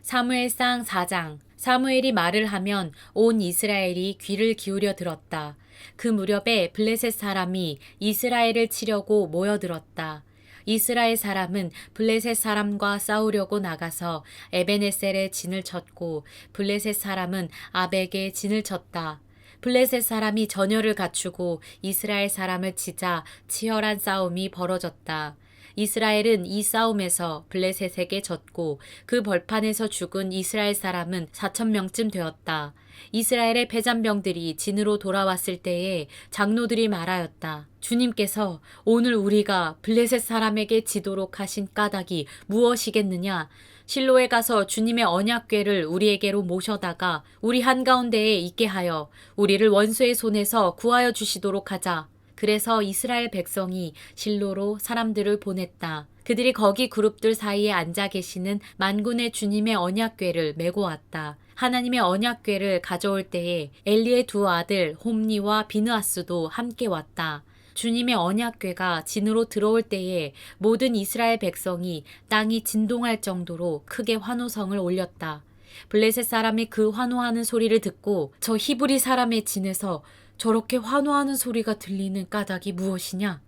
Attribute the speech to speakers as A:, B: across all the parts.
A: 사무엘상 4장. 사무엘이 말을 하면 온 이스라엘이 귀를 기울여 들었다. 그 무렵에 블레셋 사람이 이스라엘을 치려고 모여들었다. 이스라엘 사람은 블레셋 사람과 싸우려고 나가서 에베네셀에 진을 쳤고 블레셋 사람은 아벡에 진을 쳤다. 블레셋 사람이 전열을 갖추고 이스라엘 사람을 치자 치열한 싸움이 벌어졌다. 이스라엘은 이 싸움에서 블레셋에게 졌고 그 벌판에서 죽은 이스라엘 사람은 4천 명쯤 되었다. 이스라엘의 패잔병들이 진으로 돌아왔을 때에 장로들이 말하였다. 주님께서 오늘 우리가 블레셋 사람에게 지도록 하신 까닭이 무엇이겠느냐? 실로에 가서 주님의 언약궤를 우리에게로 모셔다가 우리 한가운데에 있게 하여 우리를 원수의 손에서 구하여 주시도록 하자. 그래서 이스라엘 백성이 실로로 사람들을 보냈다. 그들이 거기 그룹들 사이에 앉아 계시는 만군의 주님의 언약궤를 메고 왔다. 하나님의 언약궤를 가져올 때에 엘리의 두 아들 홈니와 비느하스도 함께 왔다. 주님의 언약궤가 진으로 들어올 때에 모든 이스라엘 백성이 땅이 진동할 정도로 크게 환호성을 올렸다. 블레셋 사람이 그 환호하는 소리를 듣고 저 히브리 사람의 진에서 저렇게 환호하는 소리가 들리는 까닭이 무엇이냐?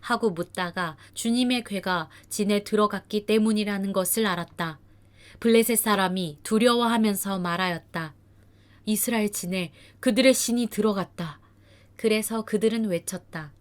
A: 하고 묻다가 주님의 궤가 진에 들어갔기 때문이라는 것을 알았다. 블레셋 사람이 두려워하면서 말하였다. 이스라엘 진에 그들의 신이 들어갔다. 그래서 그들은 외쳤다.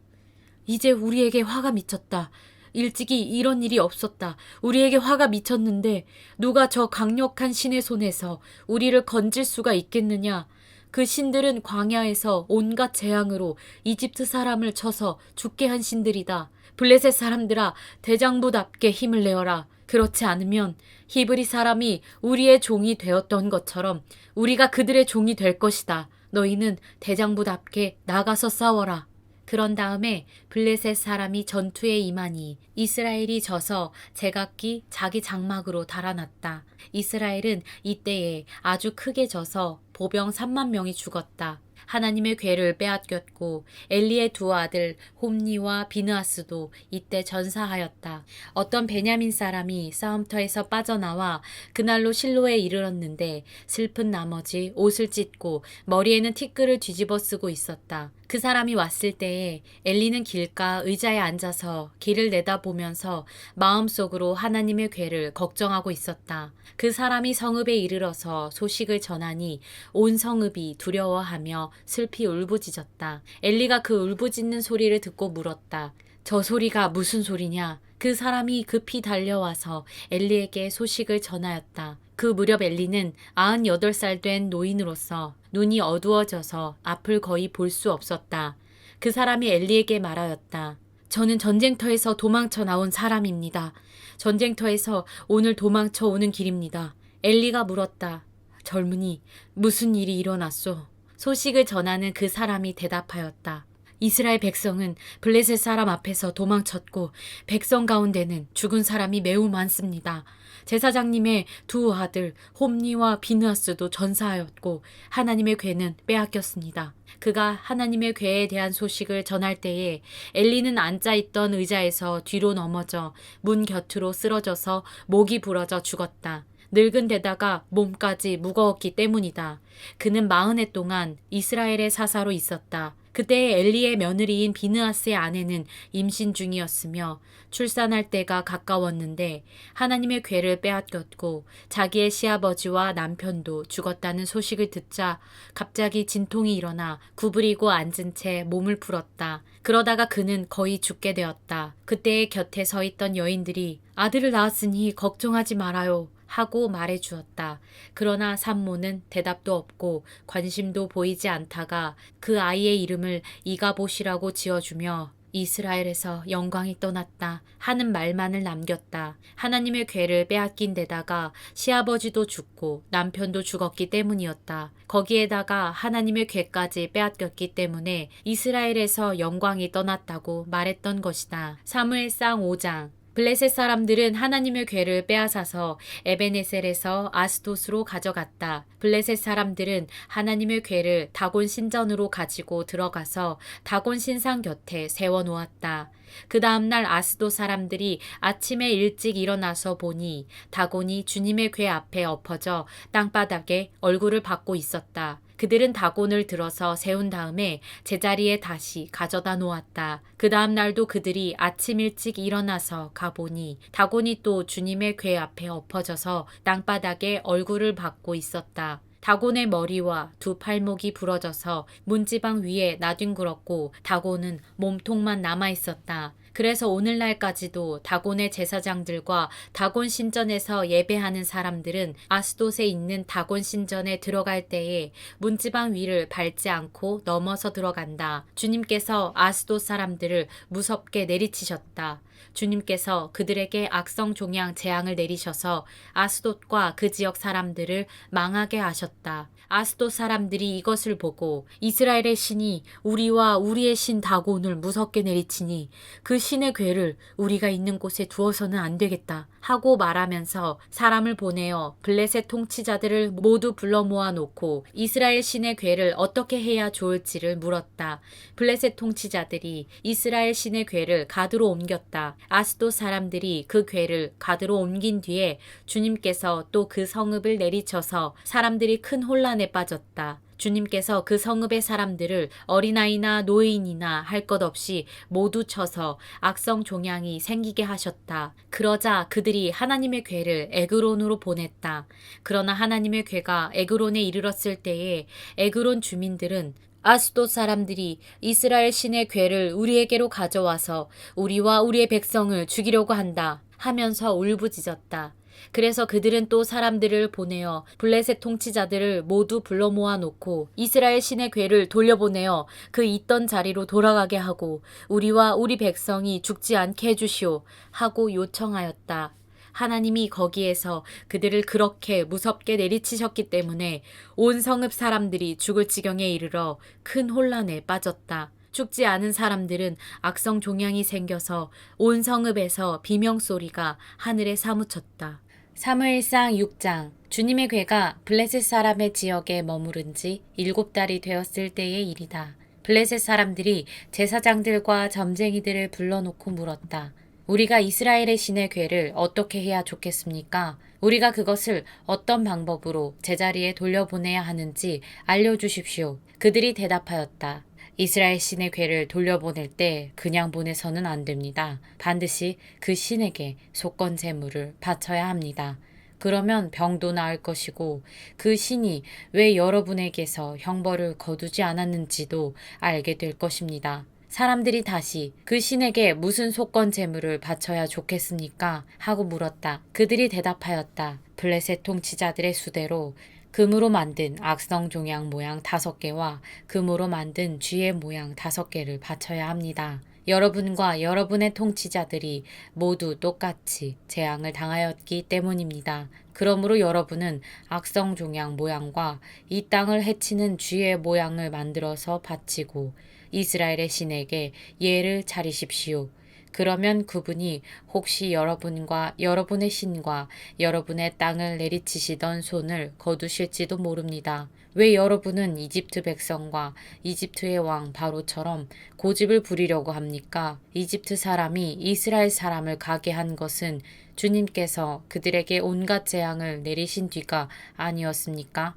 A: 이제 우리에게 화가 미쳤다. 일찍이 이런 일이 없었다. 우리에게 화가 미쳤는데 누가 저 강력한 신의 손에서 우리를 건질 수가 있겠느냐? 그 신들은 광야에서 온갖 재앙으로 이집트 사람을 쳐서 죽게 한 신들이다. 블레셋 사람들아, 대장부답게 힘을 내어라. 그렇지 않으면 히브리 사람이 우리의 종이 되었던 것처럼 우리가 그들의 종이 될 것이다. 너희는 대장부답게 나가서 싸워라. 그런 다음에 블레셋 사람이 전투에 임하니 이스라엘이 져서 제각기 자기 장막으로 달아났다. 이스라엘은 이때에 아주 크게 져서 보병 3만 명이 죽었다. 하나님의 궤를 빼앗겼고 엘리의 두 아들 홈니와 비느하스도 이때 전사하였다. 어떤 베냐민 사람이 싸움터에서 빠져나와 그날로 실로에 이르렀는데 슬픈 나머지 옷을 찢고 머리에는 티끌을 뒤집어 쓰고 있었다. 그 사람이 왔을 때에 엘리는 길가 의자에 앉아서 길을 내다보면서 마음속으로 하나님의 궤를 걱정하고 있었다. 그 사람이 성읍에 이르러서 소식을 전하니 온 성읍이 두려워하며 슬피 울부짖었다. 엘리가 그 울부짖는 소리를 듣고 물었다. 저 소리가 무슨 소리냐? 그 사람이 급히 달려와서 엘리에게 소식을 전하였다. 그 무렵 엘리는 98살 된 노인으로서 눈이 어두워져서 앞을 거의 볼 수 없었다. 그 사람이 엘리에게 말하였다. 저는 전쟁터에서 도망쳐 나온 사람입니다. 전쟁터에서 오늘 도망쳐 오는 길입니다. 엘리가 물었다. 젊은이, 무슨 일이 일어났소? 소식을 전하는 그 사람이 대답하였다. 이스라엘 백성은 블레셋 사람 앞에서 도망쳤고 백성 가운데는 죽은 사람이 매우 많습니다. 제사장님의 두 아들 홈니와 비느하스도 전사하였고 하나님의 궤는 빼앗겼습니다. 그가 하나님의 궤에 대한 소식을 전할 때에 엘리는 앉아있던 의자에서 뒤로 넘어져 문 곁으로 쓰러져서 목이 부러져 죽었다. 늙은 데다가 몸까지 무거웠기 때문이다. 그는 40해 동안 이스라엘의 사사로 있었다. 그때 엘리의 며느리인 비느하스의 아내는 임신 중이었으며 출산할 때가 가까웠는데 하나님의 궤를 빼앗겼고 자기의 시아버지와 남편도 죽었다는 소식을 듣자 갑자기 진통이 일어나 구부리고 앉은 채 몸을 풀었다. 그러다가 그는 거의 죽게 되었다. 그때 곁에 서 있던 여인들이 아들을 낳았으니 걱정하지 말아요. 하고 말해주었다. 그러나 산모는 대답도 없고 관심도 보이지 않다가 그 아이의 이름을 이가봇이라고 지어주며 이스라엘에서 영광이 떠났다 하는 말만을 남겼다. 하나님의 궤를 빼앗긴 데다가 시아버지도 죽고 남편도 죽었기 때문이었다. 거기에다가 하나님의 궤까지 빼앗겼기 때문에 이스라엘에서 영광이 떠났다고 말했던 것이다. 사무엘상 5장. 블레셋 사람들은 하나님의 궤를 빼앗아서 에베네셀에서 아스돗으로 가져갔다. 블레셋 사람들은 하나님의 궤를 다곤 신전으로 가지고 들어가서 다곤 신상 곁에 세워놓았다. 그 다음날 아스돗 사람들이 아침에 일찍 일어나서 보니 다곤이 주님의 궤 앞에 엎어져 땅바닥에 얼굴을 받고 있었다. 그들은 다곤을 들어서 세운 다음에 제자리에 다시 가져다 놓았다. 그 다음 날도 그들이 아침 일찍 일어나서 가보니 다곤이 또 주님의 궤 앞에 엎어져서 땅바닥에 얼굴을 받고 있었다. 다곤의 머리와 두 팔목이 부러져서 문지방 위에 나뒹굴었고 다곤은 몸통만 남아있었다. 그래서 오늘날까지도 다곤의 제사장들과 다곤 신전에서 예배하는 사람들은 아스돗에 있는 다곤 신전에 들어갈 때에 문지방 위를 밟지 않고 넘어서 들어간다. 주님께서 아스돗 사람들을 무섭게 내리치셨다. 주님께서 그들에게 악성 종양 재앙을 내리셔서 아스돗과 그 지역 사람들을 망하게 하셨다. 아스돗 사람들이 이것을 보고 이스라엘의 신이 우리와 우리의 신 다곤을 무섭게 내리치니 그 신의 궤를 우리가 있는 곳에 두어서는 안 되겠다 하고 말하면서 사람을 보내어 블레셋 통치자들을 모두 불러 모아놓고 이스라엘 신의 궤를 어떻게 해야 좋을지를 물었다. 블레셋 통치자들이 이스라엘 신의 궤를 가드로 옮겼다. 아스돗 사람들이 그 궤를 가드로 옮긴 뒤에 주님께서 또 그 성읍을 내리쳐서 사람들이 큰 혼란에 빠졌다. 주님께서 그 성읍의 사람들을 어린아이나 노인이나 할 것 없이 모두 쳐서 악성 종양이 생기게 하셨다. 그러자 그들이 하나님의 궤를 에그론으로 보냈다. 그러나 하나님의 궤가 에그론에 이르렀을 때에 에그론 주민들은 아스돗 사람들이 이스라엘 신의 궤를 우리에게로 가져와서 우리와 우리의 백성을 죽이려고 한다 하면서 울부짖었다. 그래서 그들은 또 사람들을 보내어 블레셋 통치자들을 모두 불러 모아놓고 이스라엘 신의 궤를 돌려보내어 그 있던 자리로 돌아가게 하고 우리와 우리 백성이 죽지 않게 해주시오 하고 요청하였다. 하나님이 거기에서 그들을 그렇게 무섭게 내리치셨기 때문에 온 성읍 사람들이 죽을 지경에 이르러 큰 혼란에 빠졌다. 죽지 않은 사람들은 악성 종양이 생겨서 온 성읍에서 비명소리가 하늘에 사무쳤다. 사무엘상 6장. 주님의 궤가 블레셋 사람의 지역에 머무른 지 7달이 되었을 때의 일이다. 블레셋 사람들이 제사장들과 점쟁이들을 불러놓고 물었다. 우리가 이스라엘의 신의 궤를 어떻게 해야 좋겠습니까? 우리가 그것을 어떤 방법으로 제자리에 돌려보내야 하는지 알려주십시오. 그들이 대답하였다. 이스라엘 신의 궤를 돌려보낼 때 그냥 보내서는 안 됩니다. 반드시 그 신에게 속건 제물을 바쳐야 합니다. 그러면 병도 나을 것이고 그 신이 왜 여러분에게서 형벌을 거두지 않았는지도 알게 될 것입니다. 사람들이 다시 그 신에게 무슨 속건 제물을 바쳐야 좋겠습니까? 하고 물었다. 그들이 대답하였다. 블레셋 통치자들의 수대로 금으로 만든 악성 종양 모양 5개와 금으로 만든 쥐의 모양 5개를 바쳐야 합니다. 여러분과 여러분의 통치자들이 모두 똑같이 재앙을 당하였기 때문입니다. 그러므로 여러분은 악성 종양 모양과 이 땅을 해치는 쥐의 모양을 만들어서 바치고 이스라엘의 신에게 예를 차리십시오. 그러면 그분이 혹시 여러분과 여러분의 신과 여러분의 땅을 내리치시던 손을 거두실지도 모릅니다. 왜 여러분은 이집트 백성과 이집트의 왕 바로처럼 고집을 부리려고 합니까? 이집트 사람이 이스라엘 사람을 가게 한 것은 주님께서 그들에게 온갖 재앙을 내리신 뒤가 아니었습니까?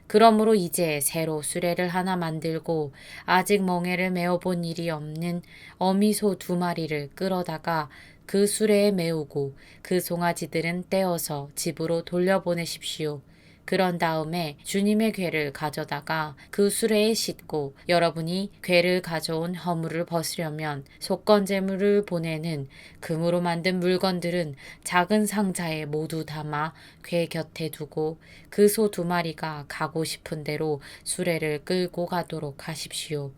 A: 그러므로 이제 새로 수레를 하나 만들고 아직 멍에를 메어본 일이 없는 어미소 2마리를 끌어다가 그 수레에 메우고 그 송아지들은 떼어서 집으로 돌려보내십시오. 그런 다음에 주님의 궤를 가져다가 그 수레에 싣고 여러분이 궤를 가져온 허물을 벗으려면 속건제물을 보내는 금으로 만든 물건들은 작은 상자에 모두 담아 궤 곁에 두고 그 소 2마리가 가고 싶은 대로 수레를 끌고 가도록 하십시오.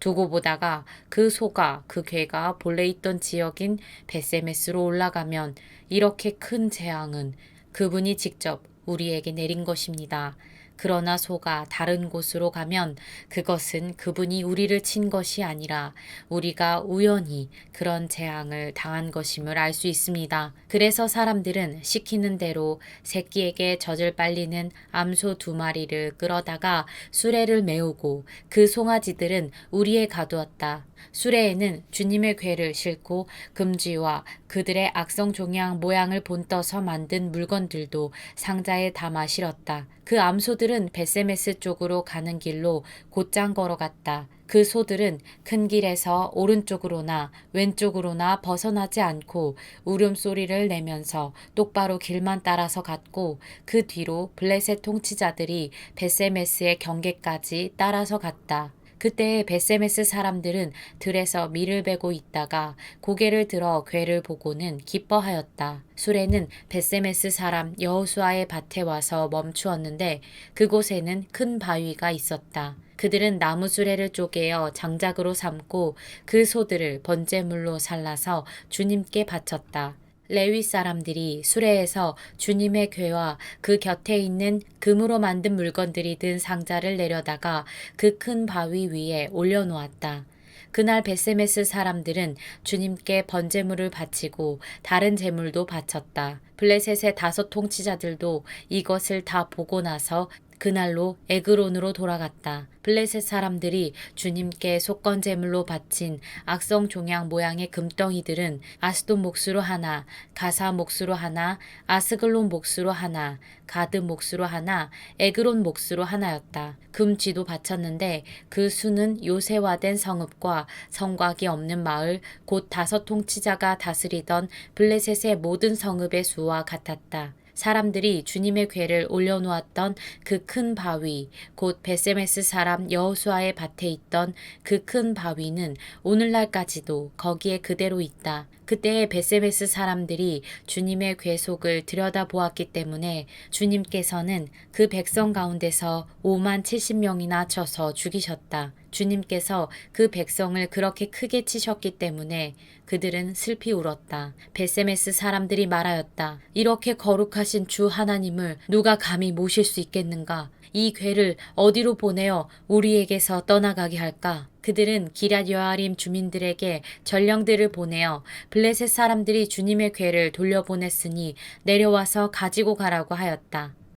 A: 두고 보다가 그 소가 그 궤가 본래 있던 지역인 베세메스로 올라가면 이렇게 큰 재앙은 그분이 직접 우리에게 내린 것입니다. 그러나 소가 다른 곳으로 가면 그것은 그분이 우리를 친 것이 아니라 우리가 우연히 그런 재앙을 당한 것임을 알 수 있습니다. 그래서 사람들은 시키는 대로 새끼에게 젖을 빨리는 암소 2마리를 끌어다가 수레를 메우고 그 송아지들은 우리에 가두었다. 수레에는 주님의 궤를 싣고 금쥐와 그들의 악성 종양 모양을 본떠서 만든 물건들도 상자에 담아 실었다. 그 암소들은 벳세메스 쪽으로 가는 길로 곧장 걸어갔다. 그 소들은 큰 길에서 오른쪽으로나 왼쪽으로나 벗어나지 않고 울음소리를 내면서 똑바로 길만 따라서 갔고 그 뒤로 블레셋 통치자들이 벳세메스의 경계까지 따라서 갔다. 그때 벳세메스 사람들은 들에서 밀을 베고 있다가 고개를 들어 궤를 보고는 기뻐하였다. 수레는 벳세메스 사람 여호수아의 밭에 와서 멈추었는데 그곳에는 큰 바위가 있었다. 그들은 나무 수레를 쪼개어 장작으로 삼고 그 소들을 번제물로 살라서 주님께 바쳤다. 레위 사람들이 수레에서 주님의 궤와 그 곁에 있는 금으로 만든 물건들이 든 상자를 내려다가 그 큰 바위 위에 올려놓았다. 그날 벳세메스 사람들은 주님께 번제물을 바치고 다른 제물도 바쳤다. 블레셋의 5 통치자들도 이것을 다 보고 나서 그날로 에그론으로 돌아갔다. 블레셋 사람들이 주님께 속건 제물로 바친 악성 종양 모양의 금덩이들은 아스돗 몫으로 하나, 가사 몫으로 하나, 아스글론 몫으로 하나, 가드 몫으로 하나, 에그론 몫으로 하나였다. 금쥐도 바쳤는데 그 수는 요새화된 성읍과 성곽이 없는 마을 곧 5 통치자가 다스리던 블레셋의 모든 성읍의 수와 같았다. 사람들이 주님의 궤를 올려놓았던 그 큰 바위, 곧 벳세메스 사람 여호수아의 밭에 있던 그 큰 바위는 오늘날까지도 거기에 그대로 있다. 그때의 벳세메스 사람들이 주님의 궤 속을 들여다보았기 때문에 주님께서는 그 백성 가운데서 57,000명이나 쳐서 죽이셨다. 주님께서 그 백성을 그렇게 크게 치셨기 때문에 그들은 슬피 울었다. 벳세메스 사람들이 말하였다. 이렇게 거룩하신 주 하나님을 누가 감히 모실 수 있겠는가? 이 궤를 어디로 보내어 우리에게서 떠나가게 할까? 그들은 기럇 여아림 주민들에게 전령들을 보내어 블레셋 사람들이 주님의 궤를 돌려보냈으니 내려와서 가지고 가라고 하였다.